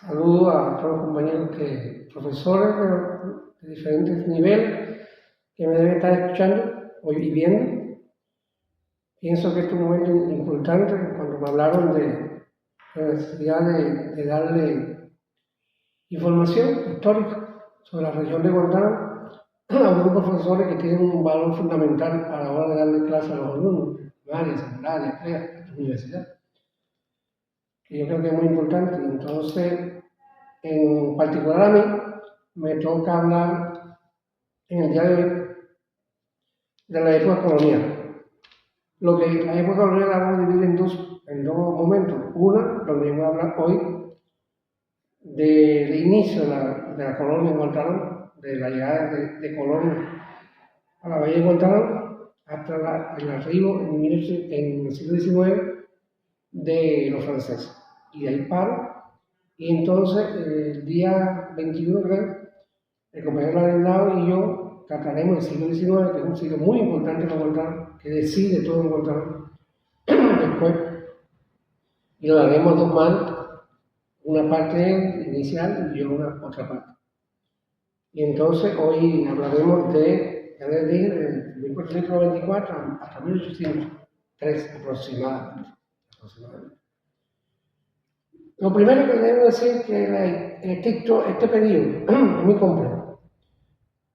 Saludo a todos los compañeros profesores de diferentes niveles que me deben estar escuchando hoy y viendo. Pienso que este es un momento importante cuando me hablaron de la necesidad de darle información histórica sobre la región de Guantánamo a un grupo de profesores que tienen un valor fundamental a la hora de darle clase a los alumnos, primaria, secundaria, prepa, universidad. Que yo creo que es muy importante. Entonces, en particular a mí, me toca hablar en el día de hoy de la época colonial. La época colonial la vamos a dividir en dos momentos. Una, donde yo voy a hablar hoy del inicio de la colonia en Guantánamo, de la llegada de Colón a la bahía de Guantánamo, hasta el arribo en el siglo XIX de los franceses. Y de ahí paro. Y entonces, el día 21, creo, el compañero Ladrilao y yo trataremos el siglo XIX, que es un siglo muy importante para Guantánamo, que decide todo en Guantánamo, después, y lo daremos dos manos, una parte inicial y yo otra parte. Y entonces hoy hablaremos ya les dije, de 1494 hasta 1803 aproximadamente. Lo primero que debo decir es que este periodo es muy complejo.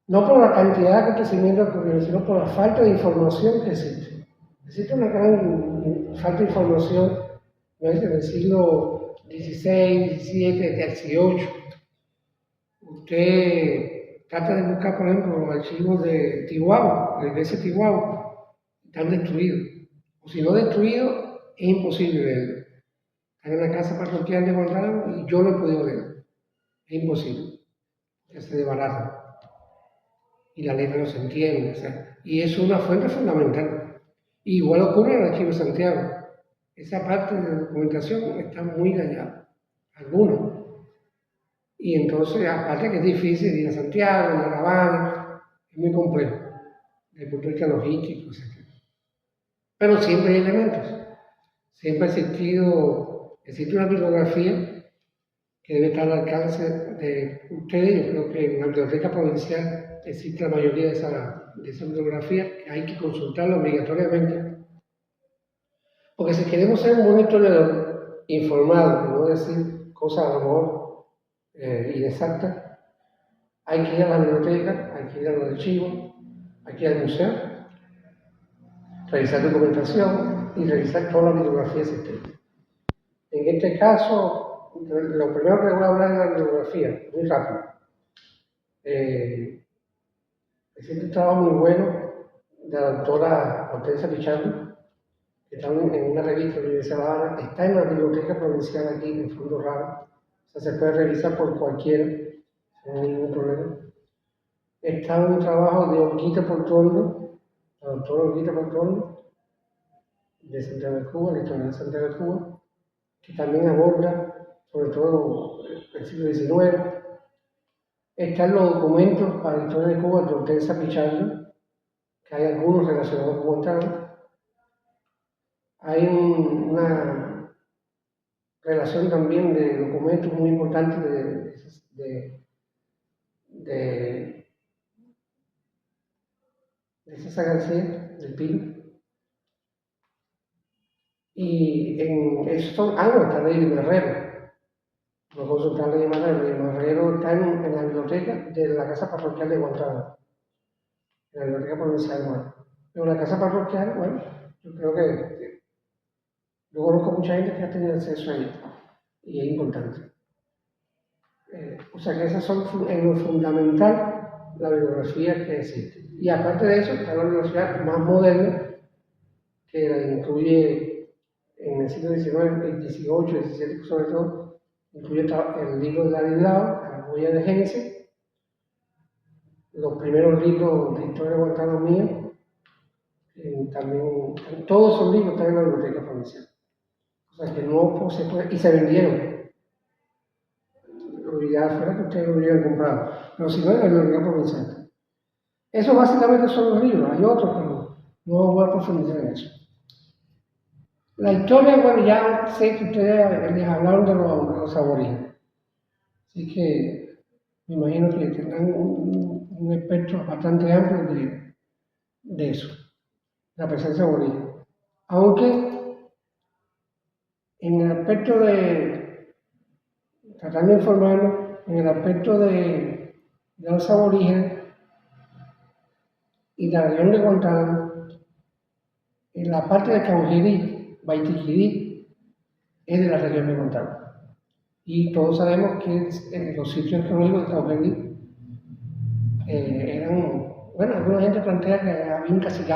No por la cantidad de acontecimientos que ocurrieron, sino por la falta de información que existe. Existe una gran falta de información en el siglo XVI, XVII, XVIII. Usted trata de buscar, por ejemplo, los archivos de Tihuahua, la iglesia de Tihuahua, están destruidos. O si no destruidos, es imposible verlo. Están en la casa parroquial de Guantánamo y yo no he podido verlo. Es imposible. Que se desbaratan. Y la letra no se entiende. O sea, y eso es una fuente fundamental. Y igual ocurre en el archivo de Santiago. Esa parte de la documentación está muy dañada. Algunos. Y entonces, aparte que es difícil ir a Santiago, a La Habana, es muy complejo. Desde el punto de vista logístico, etc. Pero siempre hay elementos. Siempre existe una bibliografía que debe estar al alcance de ustedes. Yo creo que en la biblioteca provincial existe la mayoría de esa bibliografía, que hay que consultarla obligatoriamente. Porque si queremos ser un buen historiador informado, no decir cosas a lo mejor inexactas, hay que ir a la biblioteca, hay que ir a los archivos, hay que ir al museo, revisar documentación y revisar toda la bibliografía existente. En este caso, lo primero que voy a hablar es de la bibliografía, muy rápido. Existe un trabajo muy bueno de la doctora Hortensia Pichardo, que está en una revista de la Universidad de La Habana, está en la biblioteca provincial aquí en Fondo Raro, o sea, se puede revisar por cualquiera, sin ningún problema. Está un trabajo de Olguita Portondo, la doctora Olguita Portondo, de Santiago de Cuba, la historia de Santiago de Cuba, que también aborda sobre todo el siglo XIX. Están los documentos para la historia de Cuba de Hortensia Pichardo, que hay algunos relacionados con Guantánamo. Hay una relación también de documentos muy importantes de César García, del Pino. Y en eso está Ley Marrero. Lo consultar Ley Marrero. Ley Marrero está en la biblioteca de la casa parroquial de Guantánamo, en la biblioteca provincial de Guantánamo. Pero la casa parroquial, bueno, yo creo que yo conozco mucha gente que ha tenido acceso a ella y es importante. O sea que esas son en lo fundamental la bibliografía que existe. Y aparte de eso, está la bibliografía más moderna que la incluye en el siglo XIX, el XVIII, el XVII sobre todo, incluye el libro de Ladrilao, La huella de Génesis, los primeros libros de historia de Guantánamo mío, también todos esos libros están en la biblioteca provincial. O sea que no se puede, y se vendieron. Lo ideal fuera que ustedes lo hubieran comprado, pero si no, en la biblioteca provincial. Eso básicamente son los libros, hay otros, pero no voy a profundizar en eso. La historia, bueno, ya sé que ustedes les hablaron de los aborígenes. Así que me imagino que tendrán un espectro bastante amplio de eso, la presencia aborigen. Aunque en el aspecto de, tratando de informarnos, en el aspecto de los aborígenes y la región de Guantánamo, en la parte de Caujerí, Baitiquirí, es de la región de Guantánamo. Y todos sabemos que los sitios arqueológicos de Caujerí eran, bueno, alguna gente plantea que había un cacique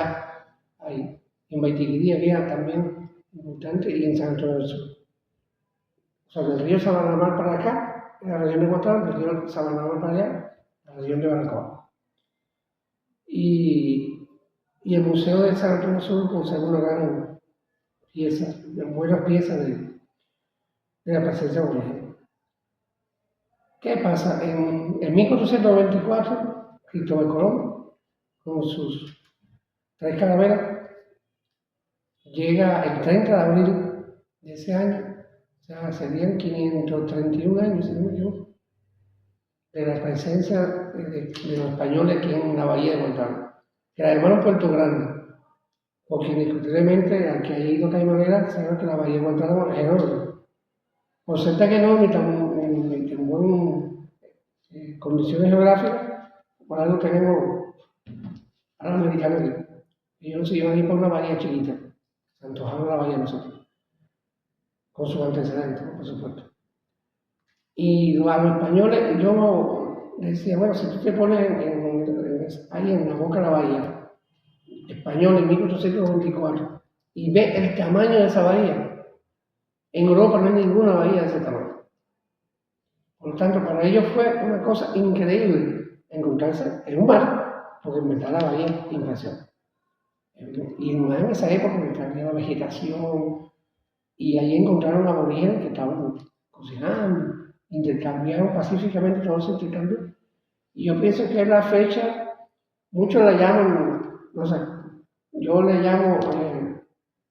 ahí. En Baitiquirí había también importante y en San Antonio del Sur. O sea, del río Sabanamar para acá, en la región de Guantánamo, del río Sabanamar para allá, la región de Baracoa. Y el Museo de San Antonio del Sur conserva una gran pieza, buenas piezas de la presencia aborigen. ¿Qué pasa? En 1494, Cristóbal Colón, con sus 3 carabelas, llega el 30 de abril de ese año, o sea, serían 531 años, si no me equivoco, de la presencia de los españoles aquí en la bahía de Guantánamo, que la llamaron Puerto Grande, porque indiscutiblemente al que haya ido a Caimanera sabe que la bahía de Guantánamo es enorme. Por cierto que no, ni tan buenas condiciones geográficas, por algo tenemos a los americanos aquí. Ellos se iban a ir por una bahía chiquita, se antojaron la bahía a nosotros, con sus antecedentes, por supuesto. Y a los españoles, yo decía, bueno, si tú te pones ahí en la boca de la bahía, español en 1824, y ves el tamaño de esa bahía, en Europa no hay ninguna bahía de ese tamaño. Por lo tanto, para ellos fue una cosa increíble encontrarse en un mar, porque en verdad la bahía es impresionante. Y más en esa época que había la vegetación, y ahí encontraron aborígenes que estaban cocinando, intercambiaron pacíficamente, todo se intercambió. Y yo pienso que es la fecha, muchos la llaman, no sé, yo le llamo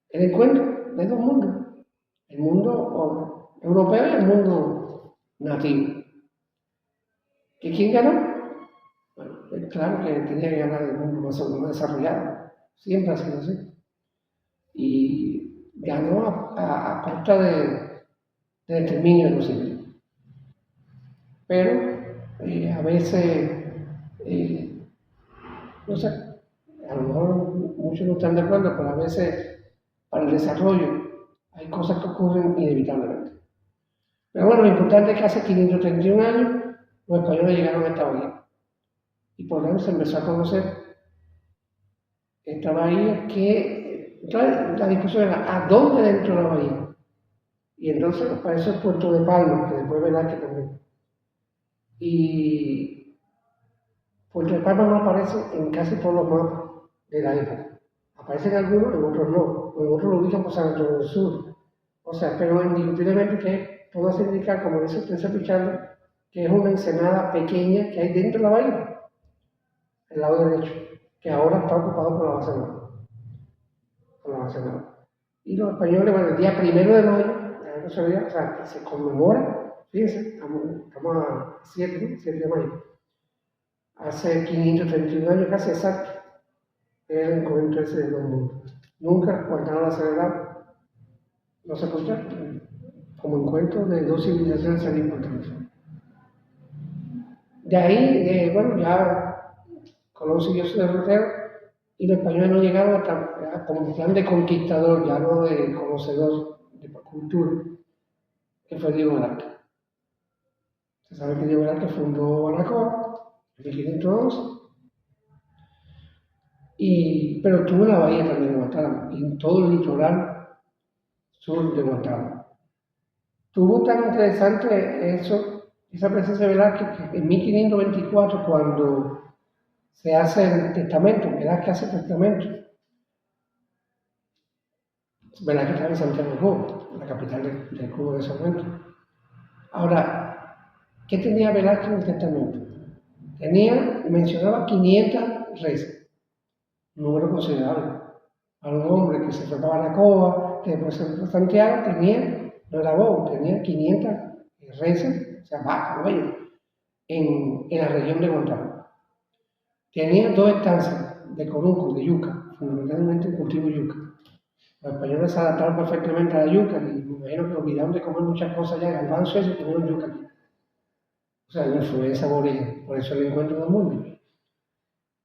el encuentro de dos mundos, el mundo europeo y el mundo nativo. ¿Que quién ganó? Bueno, es claro que tenía que ganar el mundo más desarrollado, siempre ha sido así. Y ganó a costa de exterminio de los indios. Pero a veces, no sé, a lo mejor muchos no están de acuerdo, pero a veces para el desarrollo hay cosas que ocurren inevitablemente. Pero bueno, lo importante es que hace 531 años los españoles llegaron a esta bahía. Y por lo menos se empezó a conocer esta bahía que, entonces la discusión era, ¿a dónde dentro de la bahía? Y entonces aparece el puerto de Palma, que después verás que también. Y Puerto de Palma no aparece en casi todos los mapas de la época. Aparecen algunos, en otros no. En otros lo ubican por San Antonio del Sur. O sea, pero indiscutiblemente que todo hace indicar, como dice usted Pichardo, que es una ensenada pequeña que hay dentro de la bahía, el lado derecho, que ahora está ocupado por la base naval. Y los españoles, bueno, el día 1 de mayo, o sea, que se conmemora, fíjense, estamos a 7 de mayo, hace 531 años casi exacto, el encuentro ese de dos mundos. Nunca Guantánamo la celebrar, no sé por qué, como encuentro de dos civilizaciones tan importantes. De ahí, bueno, ya Colón siguió su derrotero y los españoles no llegaron hasta como plan de conquistador, ya no de conocedor de cultura, que fue Diego Velázquez. Se sabe que Diego Velázquez fundó Baracoa en 1511, pero tuvo la bahía también de Guantánamo y en todo el litoral sur de Guantánamo. Tuvo tan interesante esa presencia de Velázquez que en 1524, cuando se hace el testamento, Velázquez hace el testamento, Velázquez estaba en Santiago de Cuba, la capital de Cuba en ese momento. Ahora, ¿qué tenía Velázquez en el testamento? Mencionaba 500 reses, un número considerable. Para un hombre que se fue para Baracoa, que después se fue a Santiago, no era bobo, tenía 500 reses, o sea, vacas, bueyes, en la región de Guantánamo. Tenía 2 estancias de corunco, de yuca, fundamentalmente el cultivo de yuca. Los españoles se adaptaron perfectamente a la yuca y me imagino que olvidaron de comer muchas cosas ya, garbanzo y comieron yuca aquí. O sea, la influencia aborigen, por eso lo encuentro en el mundo.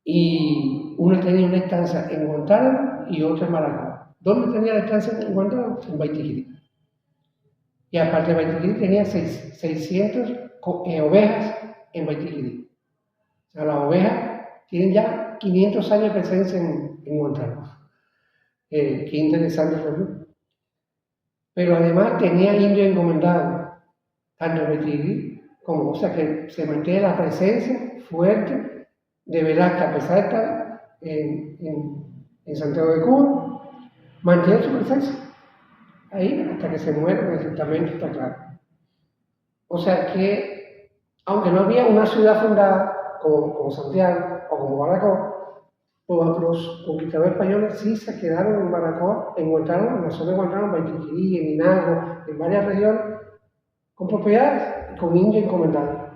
Y uno tenía una estancia en Guantánamo y otra en Baracoa. ¿Dónde tenía la estancia en Guantánamo? En Baitiquiri. Y aparte de Baitiquiri tenía 600 ovejas en Baitiquiri. O sea, las ovejas tienen ya 500 años de presencia en Guantánamo. Qué interesante eso. Pero además tenía indios encomendados, tanto en Baitiquiri como, o sea, que se mantiene la presencia fuerte de Velázquez, a pesar de estar en Santiago de Cuba, mantiene su presencia ahí hasta que se muere, el testamento está claro. O sea que, aunque no había una ciudad fundada como Santiago o como Baracoa, los conquistadores españoles sí se quedaron en Baracoa, en Guantánamo, en la zona de Guantánamo, en Baitiquiri, en Inagua, en varias regiones, con propiedades, con indios encomendados.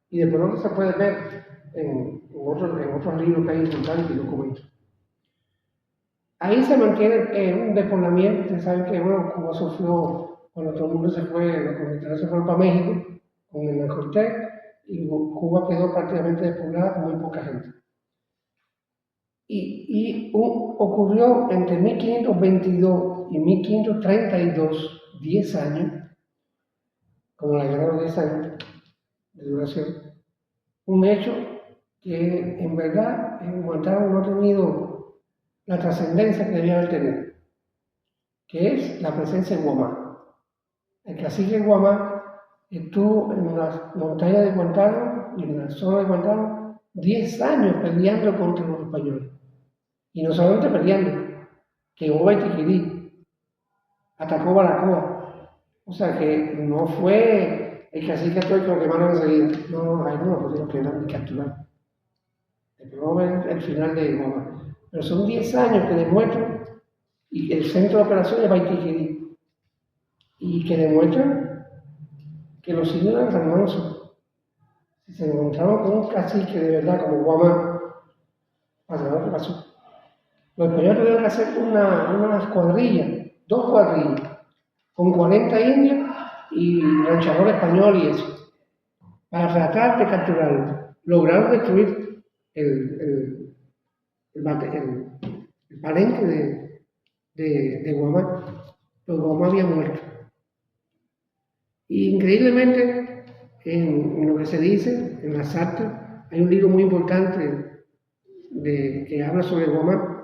Y de pronto se puede ver en otros libros que hay importantes y documentos. Ahí se mantiene un despoblamiento. Ustedes saben que Cuba sufrió cuando todo el mundo se fue, los conquistadores se fueron para México con el Cortés y Cuba quedó prácticamente despoblada con muy poca gente. Ocurrió entre 1522 y 1532, 10 años, como la guerra de 10 años de duración, un hecho que en verdad en Guantánamo no ha tenido la trascendencia que debía haber tenido, que es la presencia de Guamá. El cacique Guamá estuvo en las montañas de Guantánamo y en la zona de Guantánamo 10 años peleando contra los españoles. Y no solamente peleando, que hubo Baitiquiri, atacó Baracoa. O sea que no fue el cacique que lo quemaron enseguida. No, ahí no lo pudieron quemar ni capturar. Esperó ver el final de Guamá. Pero son 10 años que demuestran, y el centro de operación es Baitiquiri, y que demuestran que los indios eran hermosos. Si se encontraron con un cacique de verdad como Guamá, pasará lo que pasó. Los españoles tuvieron que hacer unas cuadrillas, 2 cuadrillas, con 40 indios y ranchador español y eso, para tratar de capturarlo. Lograron destruir el palenque de Guamá, pero Guamá había muerto. Y increíblemente, en lo que se dice, en las actas, hay un libro muy importante que habla sobre Guamá,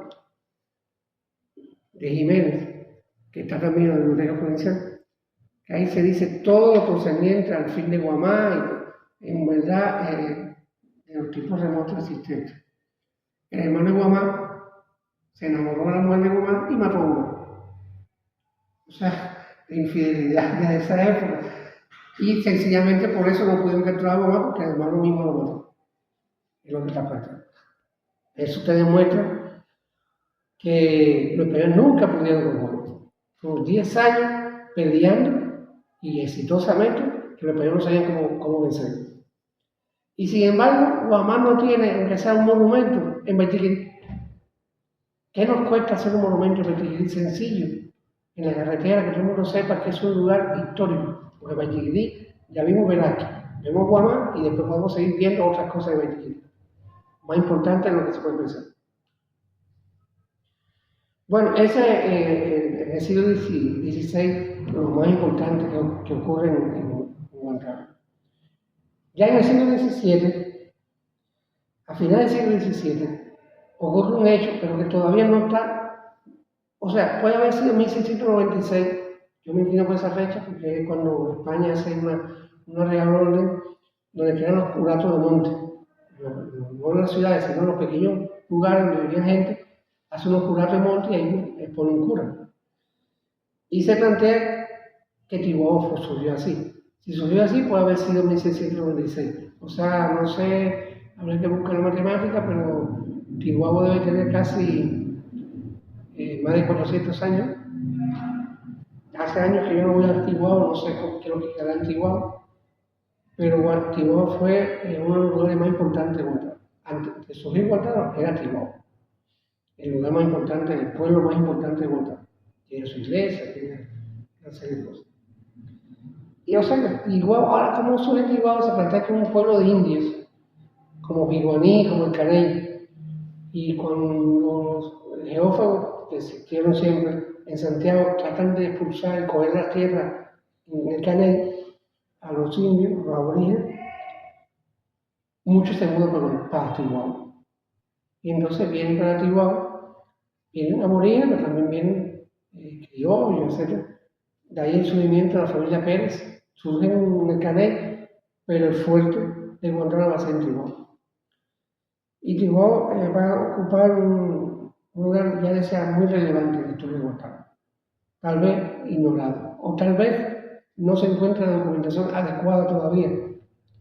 de Jiménez, que está también en la Biblioteca Provincial. Ahí se dice todo lo concerniente al fin de Guamá y en verdad de los tipos remotos existentes. El hermano de Guamá se enamoró de la mujer de Guamá y mató a Guamá. O sea, la infidelidad de esa época. Y sencillamente por eso no pudieron capturar a Guamá porque el hermano mismo lo mató. Es lo que está pasando. Eso te demuestra que los españoles nunca pudieron con Guamá. Por 10 años peleando y exitosamente que los españoles no sabían cómo vencer. Y sin embargo, Guamá no tiene, aunque sea un monumento en Baitiquiri. ¿Qué nos cuesta hacer un monumento en Baitiquiri sencillo? En la carretera, que todo el mundo sepa que es un lugar histórico. Porque Baitiquiri ya vimos Velázquez, vemos Guamá y después podemos seguir viendo otras cosas de Baitiquiri. Más importante es lo que se puede pensar. Bueno, ese en el siglo XVI, lo más importante que ocurre en Guantánamo. Ya en el siglo XVII, a finales del siglo XVII, ocurre un hecho, pero que todavía no está, o sea, puede haber sido 1696, yo me inclino por esa fecha, porque es cuando España hace una real orden donde crean los curatos de monte, no en las ciudades, sino en los pequeños lugares donde vivía gente, hace unos curatos de monte y ahí pone un cura. Y se plantea que Tihuahua surgió así. Si surgió así, puede haber sido 1696. O sea, no sé, habría que buscar la matemática, pero Tihuahua debe tener casi más de 400 años. Hace años que yo no voy a Tihuahua, no sé qué es lo que queda en Tihuahua. pero Tibao fue uno de los lugares más importantes de Guantánamo. Antes de surgir Guantánamo era Tibao, el lugar más importante, el pueblo más importante de Guantánamo. Tiene su iglesia, tiene una serie de cosas. Y o sea, igual, ahora como surge Tibao se plantea como un pueblo de indios, como Biguaní, como el Caney. Y con los geófagos que existieron siempre en Santiago tratan de expulsar y coger la tierra en el Caney a los indios, los aborígenes, muchos se mudan para Tibao. Y entonces vienen para Tibao, vienen aborígenes, pero también vienen criollos, etc. De ahí el surgimiento de la familia Pérez, surgen en el Caney, pero el fuerte de Guantánamo va a ser en Tibao. Y Tibao va a ocupar un lugar, ya decía, muy relevante en la historia de Guantánamo. Tal vez ignorado, o tal vez no se encuentra la documentación adecuada todavía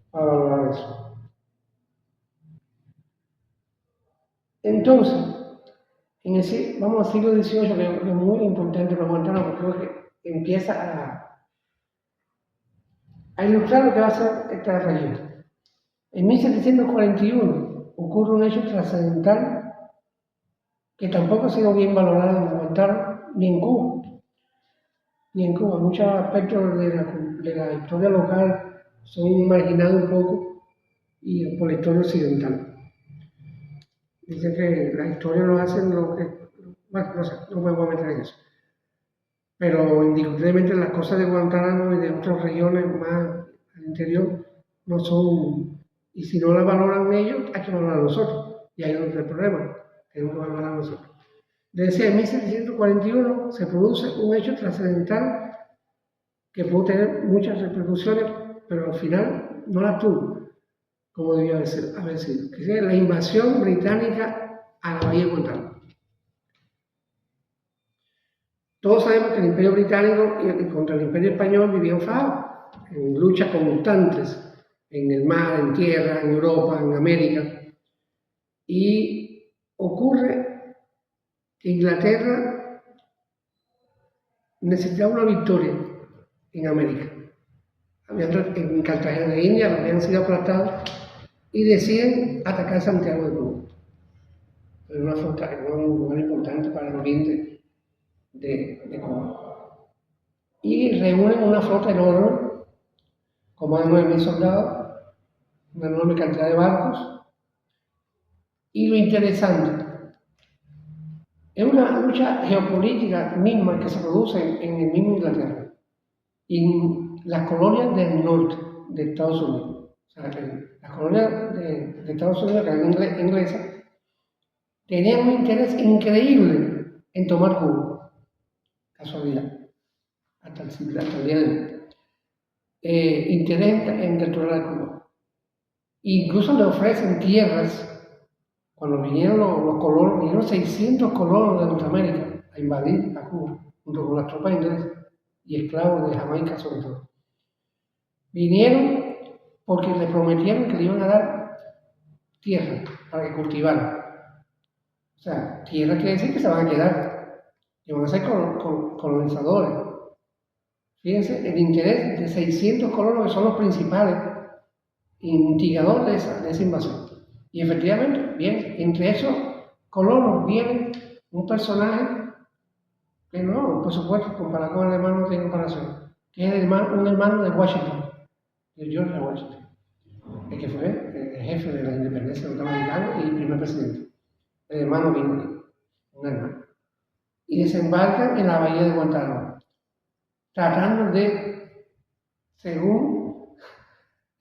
para valorar eso. Entonces, vamos al siglo XVIII, que es muy importante para Guantánamo, porque creo que empieza a ilustrar lo que va a ser esta región. En 1741 ocurre un hecho trascendental que tampoco ha sido bien valorado en Guantánamo ni en Cuba. Ni en Cuba, muchos aspectos de la historia local son marginados un poco y por la historia occidental. Dicen que la historia lo hacen lo que... Bueno, no sé, no me voy a meter en eso. Pero indiscutiblemente las cosas de Guantánamo y de otras regiones más al interior no son... Y si no las valoran ellos, hay que valorar nosotros. Y ahí es donde está el problema. Tenemos que valorar nosotros. Decía, en 1741 se produce un hecho trascendental que pudo tener muchas repercusiones, pero al final no las tuvo, como debía haber sido, que es la invasión británica a la bahía de Guantánamo. Todos sabemos que el Imperio Británico y contra el Imperio Español vivían fajados, en luchas constantes, en el mar, en tierra, en Europa, en América. Y ocurre que Inglaterra necesitaba una victoria en América. En Cartagena de India habían sido aplastados y deciden atacar Santiago de Cuba. Es un lugar importante para el oriente de Cuba. Y reúnen una flota enorme, con más de 9.000 soldados, una enorme cantidad de barcos. Y lo interesante, es una lucha geopolítica misma que se produce en el mismo Inglaterra, en las colonias del norte de Estados Unidos. O sea, las colonias de Estados Unidos, que eran inglesas, tenían un interés increíble en tomar Cuba. Casualidad. Hasta el día de hoy. Interés en capturar a Cuba. Incluso le ofrecen tierras. Cuando vinieron los colonos, vinieron 600 colonos de Norteamérica a invadir a Cuba, junto con las tropas inglesas y esclavos de Jamaica sobre todo. Vinieron porque le prometieron que le iban a dar tierra para que cultivaran. O sea, tierra quiere decir que se van a quedar, que van a ser colonizadores. Fíjense, el interés de 600 colonos que son los principales instigadores de esa invasión. Y efectivamente, bien, entre esos colonos viene un personaje que no, por supuesto, comparado con el hermano no tiene comparación, que es un hermano de Washington, de George Washington, el que fue el jefe de la independencia norteamericana y el primer presidente. El hermano vino, un hermano. Y desembarcan en la bahía de Guantánamo, tratando de, según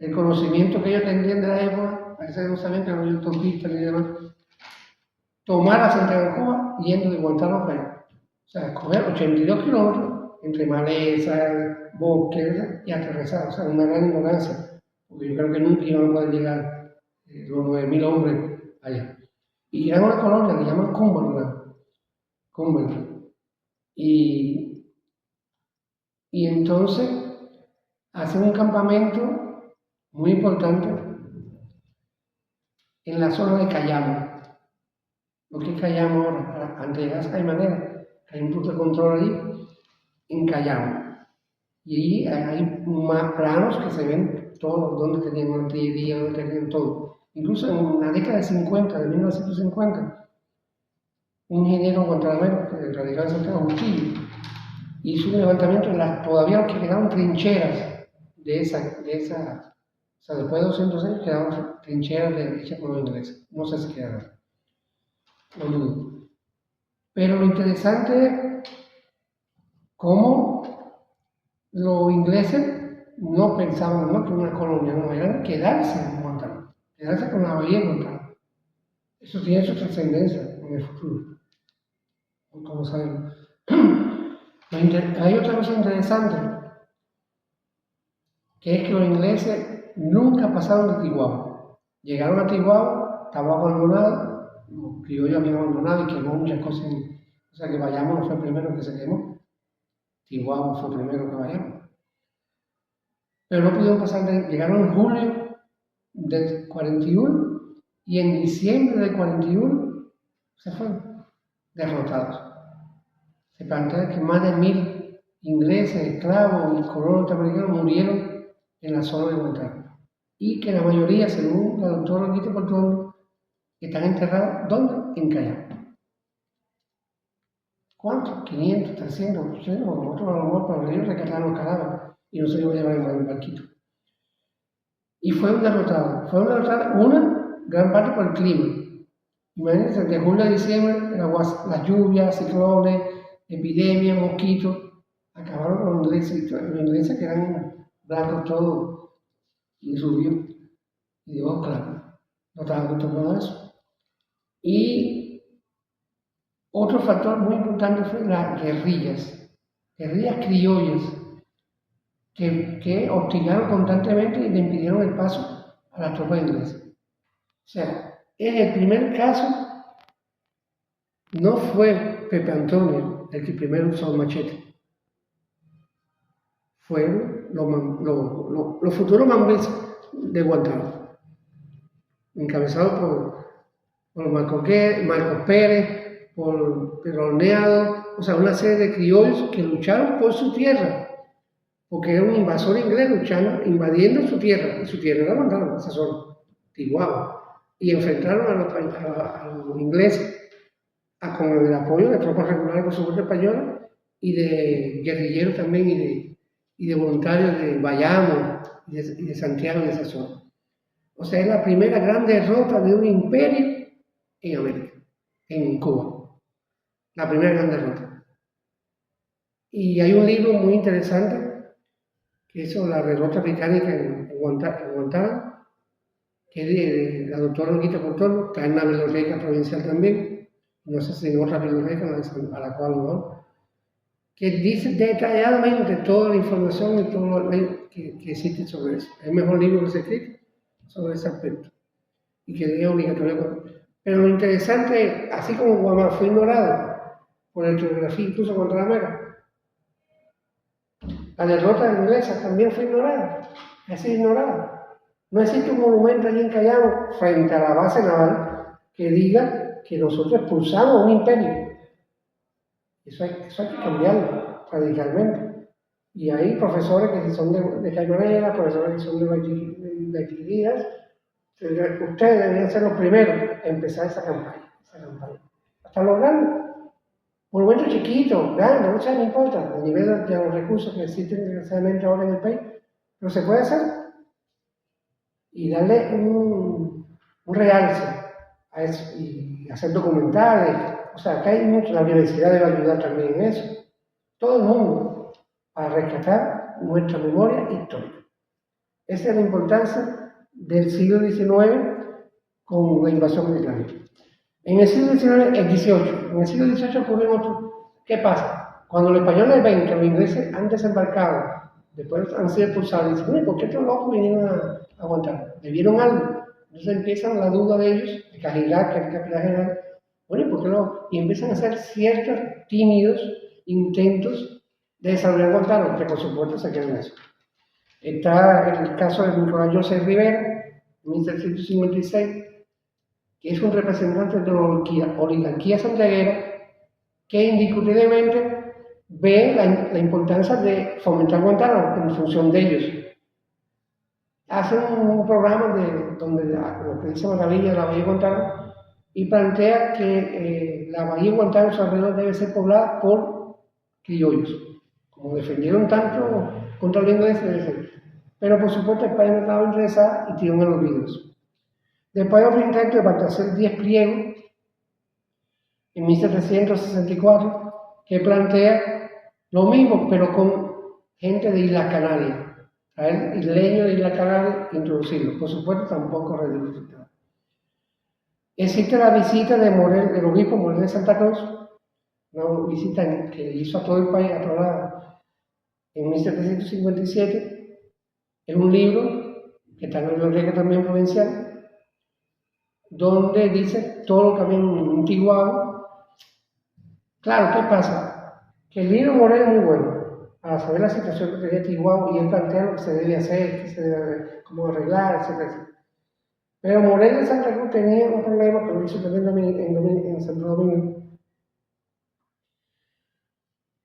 el conocimiento que ellos tenían de la época, parece que no sabían que eran autopistas ni demás, tomar a Santiago de Cuba yendo de Guantánamo para allá. O sea, coger 82 kilómetros entre malezas, bosques y aterrizar. O sea, una gran ignorancia, porque yo creo que nunca iban a poder llegar los 9.000 hombres allá. Y llegan a una colonia que llaman Cumberland. Y entonces hacen un campamento muy importante en la zona de Cayamo. Lo que es Cayamo ahora, antes de llegar a Caymanera, hay un punto de control allí, en Cayamo. Y ahí hay más planos que se ven todos donde tenían artillería, donde tenían todo. Incluso en la década de 50, de 1950, un ingeniero guantanamero que radicaba en Santiago, Bustillo, hizo un levantamiento en las todavía que quedaban trincheras de esa, o sea, después de 200 años quedaban trincheras hechas por los ingleses. No sé si quedaron, no dudo. Pero lo interesante es cómo los ingleses no pensaban que una colonia, no, eran quedarse en Guantánamo, quedarse con la bahía en Guantánamo. Eso tiene su trascendencia en el futuro, como sabemos. Hay otra cosa interesante, que es que los ingleses nunca pasaron de Tiguabo. Llegaron a Tiguabo, estaba abandonado, los criollos habían abandonado y quemó muchas cosas. O sea que Bayamo no fue el primero que se quemó, Tiguabo fue el primero que Bayamo. Pero no pudieron pasar llegaron en julio del 41 y en diciembre del 41 se fueron derrotados. Se plantea que más de 1000 ingleses, esclavos y colonos norteamericanos murieron en la zona de Guantánamo. Y que la mayoría, según la doctora Olguita Portondo, están enterrados, ¿dónde? En Callao. ¿Cuántos? 500, 300, 800, nosotros a lo mejor para venir rescataron los cadáveres y no se iban a llevar en el barquito. Y fueron derrotados. Fueron derrotados una gran parte por el clima. Imagínense, de julio a diciembre, las lluvias, ciclones, epidemias, mosquitos, acabaron con los ingleses que eran blancos todos y rubios y de ojos claros. No estaban acostumbrados a eso. Y otro factor muy importante fue las guerrillas criollas, que hostigaron constantemente y le impidieron el paso a las tropas inglesas. O sea, en el primer caso, no fue Pepe Antonio el que primero usó el machete. Fueron los futuros mambeses de Guantánamo, encabezados por Marcos Pérez, por Pedro Horneado, o sea, una serie de criollos que lucharon por su tierra, porque era un invasor inglés invadiendo su tierra, y su tierra era Guantánamo, esa zona, Tiguabo, y enfrentaron a los ingleses con el apoyo de tropas regulares, por supuesto, españolas, y de guerrilleros también, y de voluntarios de Bayamo y de Santiago de esa zona. O sea, es la primera gran derrota de un imperio en América, en Cuba. La primera gran derrota. Y hay un libro muy interesante, que es sobre la derrota británica en Guantánamo, que es de la doctora Olguita Portondo, está en la biblioteca provincial también, no sé si en otra biblioteca a la cual no, que dice detalladamente toda la información y todo lo que existe sobre eso. Es el mejor libro que se ha escrito sobre ese aspecto y que es obligatorio. Pero lo interesante, así como Guamá fue ignorado por la historiografía, incluso Guantánamo, la derrota inglesa también fue ignorada, ha sido ignorada. No existe un monumento allí en Callao frente a la base naval que diga que nosotros expulsamos un imperio. Eso hay que cambiarlo radicalmente. Y hay profesores que son de Caimanera, profesores que son de Bachillerías. Ustedes deberían ser los primeros a empezar esa campaña. Hasta lograrlo. Monumentos chiquitos, grandes, no importa, a nivel de los recursos que existen desgraciadamente ahora en el país, pero se puede hacer. Y darle un realce a eso, y hacer documentales. O sea, acá hay mucho, la universidad debe ayudar también en eso. Todo el mundo, para rescatar nuestra memoria histórica. Esa es la importancia del siglo XIX con la invasión británica. En el siglo XIX, el XVIII, en el siglo XVIII ocurrió otro. ¿Qué pasa? Cuando los españoles ven que los ingleses han desembarcado, después han sido expulsados, dicen, ¿por qué estos locos vinieron a aguantar? ¿Debieron algo? Entonces empiezan la duda de ellos, de Cajigal, que es el capitán general, bueno, ¿por qué no? Y empiezan a hacer ciertos tímidos intentos de desarrollar Guantánamo, que por supuesto se quedan en eso. Está el caso de Nicolás José Rivera, en 1756, que es un representante de la oligarquía santiaguera, que indiscutiblemente ve la importancia de fomentar Guantánamo en función de ellos. hace un programa donde lo que dice Maravilla de la Bahía de Guantánamo y plantea que la Bahía de Guantánamo su alrededor debe ser poblada por criollos. Como defendieron tanto contra el inglés, debe ser. Pero por supuesto España no estaba interesada y tiró en los olvidos. Después de otro intento de hacer 10 pliegos en 1764 que plantea lo mismo, pero con gente de Islas Canarias. Traer isleños de Islas Canarias e introducirlos. Por supuesto, tampoco resultado. Existe la visita de Morel, del obispo Morel de Santa Cruz, una visita que hizo a todo el país, aprobada en 1757, en un libro que está en la biblioteca también provincial, donde dice todo lo que había en Tiguao. Claro, ¿qué pasa? Que el libro Morel es muy bueno para saber la situación que tenía Tiguao y él plantea lo que se debe hacer, qué se debe, cómo arreglar, etc. Pero Morel de Santa Cruz tenía un problema que lo hizo también en Santo Domingo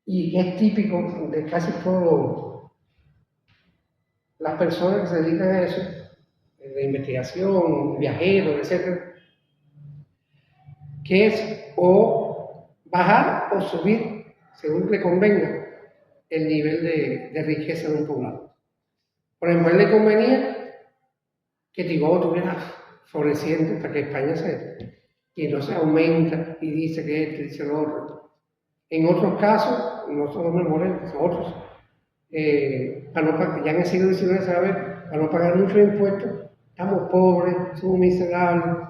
y es típico de casi todas las personas que se dedican a eso, de investigación, viajeros, etc., que es o bajar o subir, según le convenga, el nivel de riqueza de un poblado. Por ejemplo, a él le convenía que Tiguao tuviera floreciente para que España y no se aumenta y dice que este, dice lo otro. En otros casos, no solo en Morel, sino otros, para no pagar, ya en el siglo XIX se va a ver, para no pagar muchos impuestos, estamos pobres, somos miserables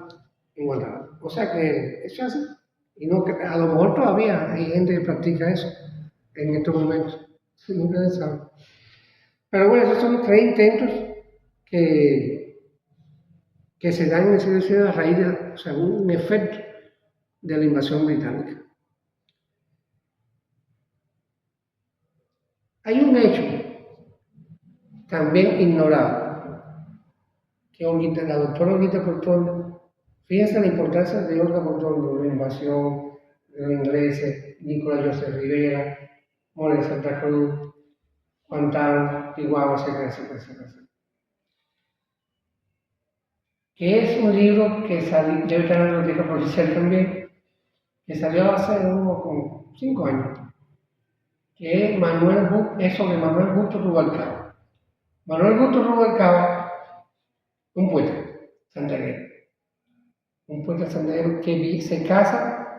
en Guadalajara. O sea que eso es así. Y no, que a lo mejor todavía hay gente que practica eso en estos momentos. Nunca se sabe. Pero bueno, esos son 3 intentos que se dan en el siglo XIX a raíz de, o sea, un efecto de la invasión británica. Hay un hecho también ignorado, que la doctora Olguita Portondo, fíjense la importancia de Olga Portondo, la invasión de los ingleses, Nicolás José Rivera, Morel Santa Cruz, Guantánamo, Tiguao, etc. Que es un libro que salió, debe estar en la biblioteca provincial también, que salió hace como 5 años, que es sobre Manuel Justo Rubalcaba. Manuel Justo Rubalcaba, un poeta santanero, que se casa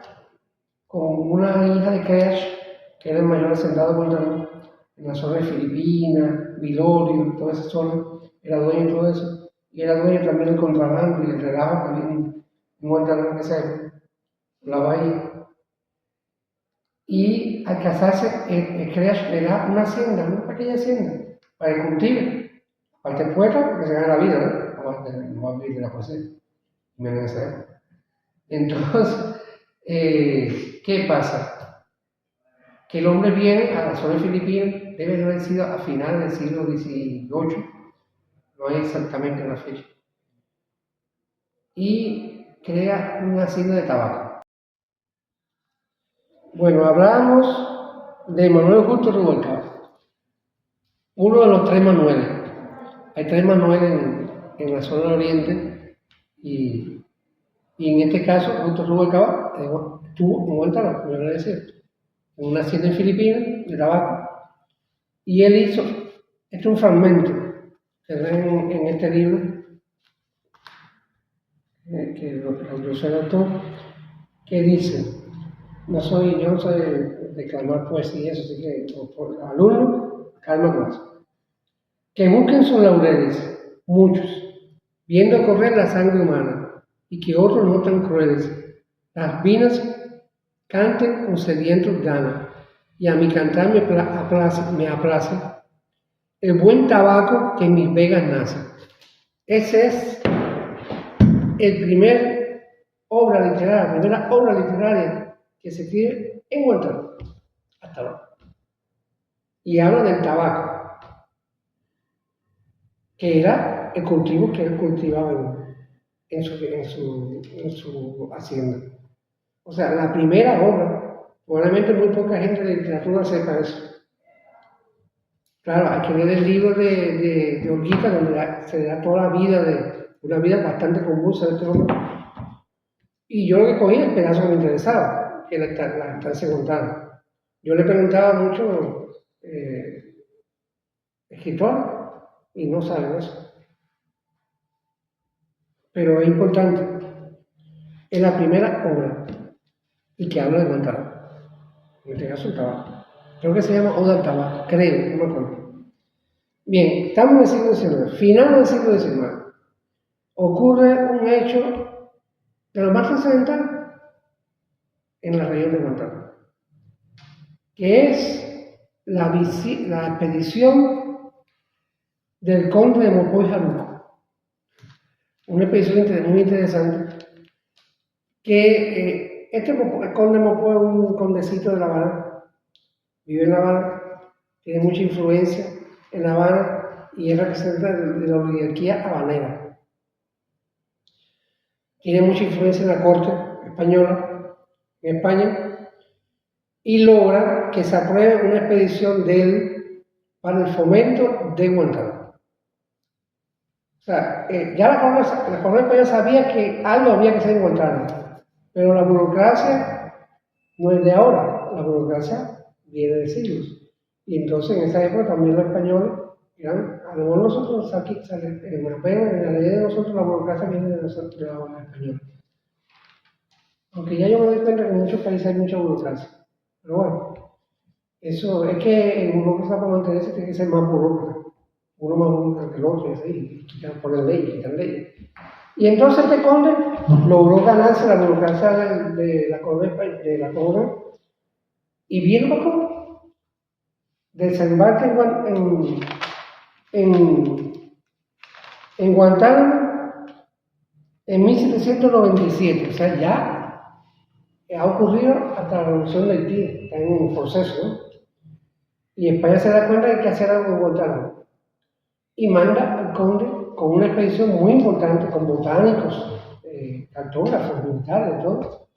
con una hija de Creach, que era el mayor hacendado guantanamo, en la zona de Filipinas, Vilorio, toda esa zona, era dueño de todo eso, y era dueño también del contrabando y el relajo que había en Guantánamo en esa época, la bahía. Y al casarse, Creach le da una hacienda, una pequeña hacienda, para que cultive. Aparte el poeta, porque se gana la vida, ¿no? No va a vivir de la poesía, menos en esa época. Entonces, ¿qué pasa? Que el hombre viene a la zona filipina, debe de haber sido a finales del siglo XVIII, no hay exactamente la fecha, y crea una hacienda de tabaco. Bueno, hablamos de Manuel Justo Rubalcaba, uno de los 3 Manueles. Hay 3 Manueles en la zona del oriente y en este caso Justo Rubalcaba estuvo en Guantánamo, me voy a decir, en una hacienda en Filipinas de tabaco. Y él hizo, este es un fragmento que ven en este libro, que lo se adoptó, que dice, yo no soy de declamar poesía y eso, así que por alumno, calma más. Que busquen sus laureles, muchos, viendo correr la sangre humana, y que otros no tan crueles, las vinas canten con sedientos ganas, y a mi cantar me aplace el buen tabaco que en mis vegas nace. Ese es el primera obra literaria que se escribe en Guantánamo, hasta ahora. Y habla del tabaco, que era el cultivo que él cultivaba en su hacienda. O sea, la primera obra, probablemente muy poca gente de literatura sepa eso. Claro, hay que leer el libro de Olguita, donde se da toda la vida, una vida bastante convulsa de este hombre. Y yo lo que cogí el pedazo que me interesaba, que era la estancia contada. Yo le preguntaba a muchos escritores y no saben eso. Pero es importante. En la primera obra, y que habla de Guantánamo, en este caso el tabaco. Creo que se llama Oda al tabaco, creo, no me acuerdo. Bien, estamos en el siglo XIX, final del siglo XIX. Ocurre un hecho de lo más trascendental en la región de Guantánamo, que es la expedición del conde de Mopoy Jaluco. Una expedición muy interesante que el conde de Mopoy es un condecito de La Habana, vive en La Habana, tiene mucha influencia en La Habana y es representante de la oligarquía habanera. Tiene mucha influencia en la corte española, en España, y logra que se apruebe una expedición de él para el fomento de Guantánamo. O sea, ya la corona española sabía que algo había que hacer en Guantánamo, pero la burocracia no es de ahora, la burocracia viene de siglos. Y entonces en esa época también los españoles eran, a lo mejor nosotros aquí, en la ley de nosotros la burocracia viene de nosotros, de la española. Aunque ya yo me doy cuenta que en muchos países hay mucha burocracia. Pero bueno, eso es que en Europa para mantenerse tiene que ser más burócrata. Uno más burócrata que el otro, y así, y poner leyes, quitar leyes. Y entonces este conde logró ganarse la burocracia de la corona y viene para acá. Desembarca en Guantánamo en 1797, o sea, ya ha ocurrido hasta la revolución del Haití, está en un proceso, ¿no? Y España se da cuenta de que hay que hacer algo en Guantánamo y manda al conde con una expedición muy importante, con botánicos, cartógrafos, militares, todo.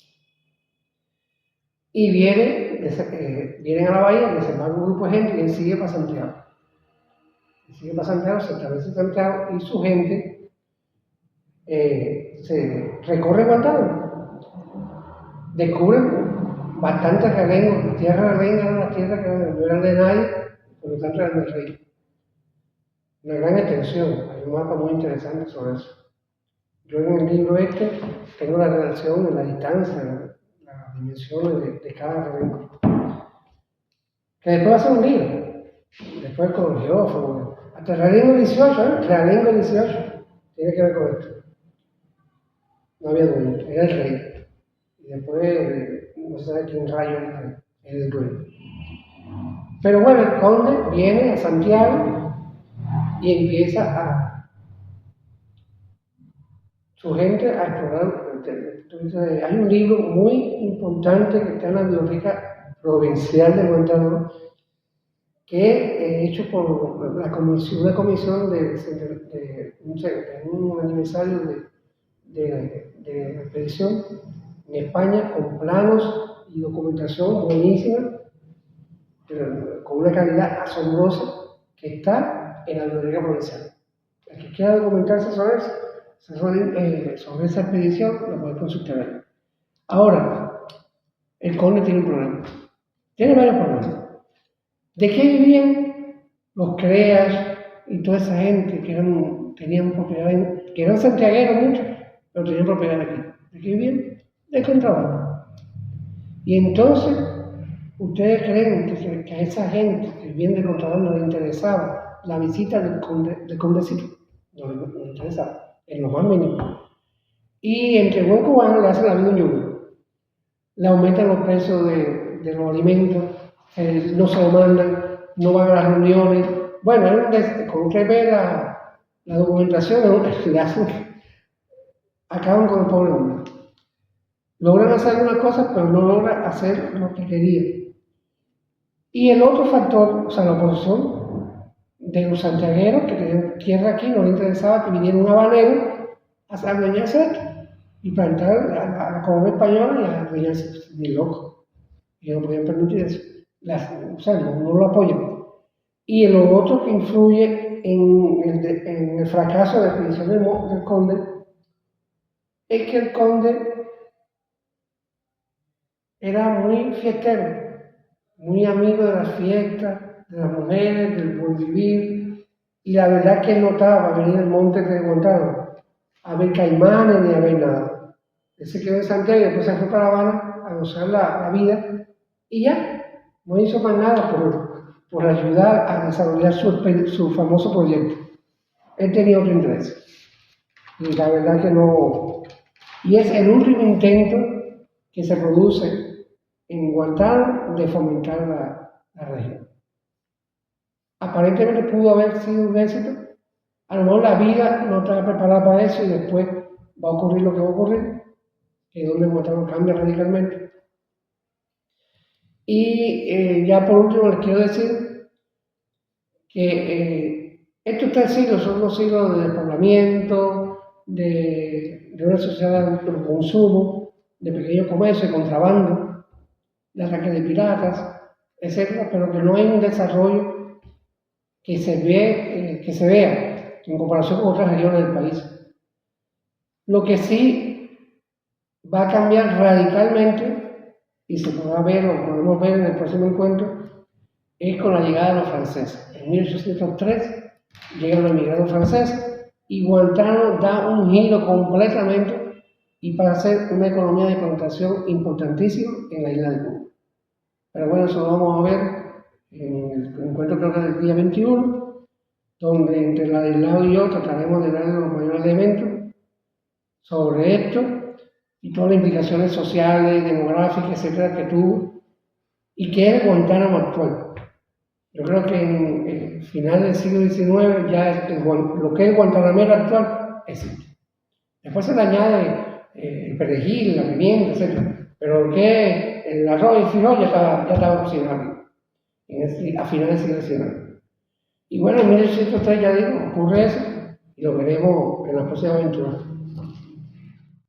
Y vienen a la bahía, desembarca un grupo de gente y él sigue para Santiago. Se establece en Santiago y su gente se recorre Guantánamo. Descubren bastantes realengos. La tierra realenga era una tierra que no eran de nadie, por lo tanto eran del rey. Una gran extensión, hay un mapa muy interesante sobre eso. Yo en el libro tengo la relación, la distancia, las dimensiones de cada realengo. Que después va a ser un libro, después con los geófagos, hasta el realengo 18, realengo 18, tiene que ver con esto. No había dueño, era el rey. Y después, no se sabe quién rayo era el dueño. Pero bueno, el conde viene a Santiago y empieza su gente a explorar. Entonces, hay un libro muy importante que está en la Biblioteca Provincial de Guantánamo, que es hecho por una comisión de un aniversario de la expedición en España, con planos y documentación buenísima, con una calidad asombrosa, que está en la Biblioteca Provincial. El que quiera documentarse sobre esa expedición, lo puede consultar ahí. Ahora, el conde tiene un problema. Tiene varios problemas. ¿De qué vivían los creas y toda esa gente que tenían propiedad, que eran santiagueros muchos, pero tenían propiedad aquí? ¿De qué vivían? De contrabando. Y entonces, ¿ustedes creen que a esa gente que vivían de contrabando le interesaba la visita del condecito? No le interesaba, en lo más mínimo. Y entre buen cubano le hacen la vida un yugo. Le aumentan los precios de los alimentos, no se lo mandan, no van a las reuniones. Bueno, como usted ve la documentación, le hacen, acaban con el pobre hombre. Logran hacer algunas cosas, pero no logran hacer lo que querían. Y el otro factor, o sea, la oposición de los santiagueros que tenían tierra aquí, no les interesaba que viniera un habanero a adueñarse de esto y plantar a la corona española y a adueñarse, ni loco. Y no podían permitir eso. O sea, no lo apoyan. Y lo otro que influye en el fracaso de la expedición del conde es que el conde era muy fiestero, muy amigo de las fiestas, de las mujeres, del buen vivir, y la verdad que él no estaba venir al monte de Guantánamo a ver caimanes ni a ver nada. Él se quedó en Santiago y después se fue para La Habana a gozar la vida y ya, no hizo más nada por ayudar a desarrollar su famoso proyecto. Él tenía otro interés. Y la verdad que no. Y es el último intento que se produce en Guantánamo de fomentar la región. Aparentemente pudo haber sido un éxito. A lo mejor la vida no estaba preparada para eso y después va a ocurrir lo que va a ocurrir, que es donde Guantánamo cambia radicalmente. Y ya por último les quiero decir que estos 3 siglos son los siglos de despoblamiento, de una sociedad de consumo, de pequeño comercio, de contrabando, de ataque de piratas, etc., pero que no hay un desarrollo que se vea en comparación con otras regiones del país. Lo que sí va a cambiar radicalmente, y se podrá ver o podemos ver en el próximo encuentro, es con la llegada de los franceses. En 1803 llegan los inmigrantes franceses y Guantánamo da un giro completamente y para ser una economía de plantación importantísima en la isla de Cuba. Pero bueno, eso lo vamos a ver en el encuentro creo que del día 21, donde entre la del lado y yo trataremos de darle los mayores elementos sobre esto y todas las implicaciones sociales, demográficas, etcétera, que tuvo y que es Guantánamo actual. Yo creo que en el final del siglo XIX ya lo que es Guantanamera actual existe. Después se le añade el perejil, la pimienta, etcétera, pero lo que es el arroz y el frijol ya estaba cocinado a finales del siglo XIX. Y bueno, en 1803 ya digo, ocurre eso y lo veremos en la próxima aventura.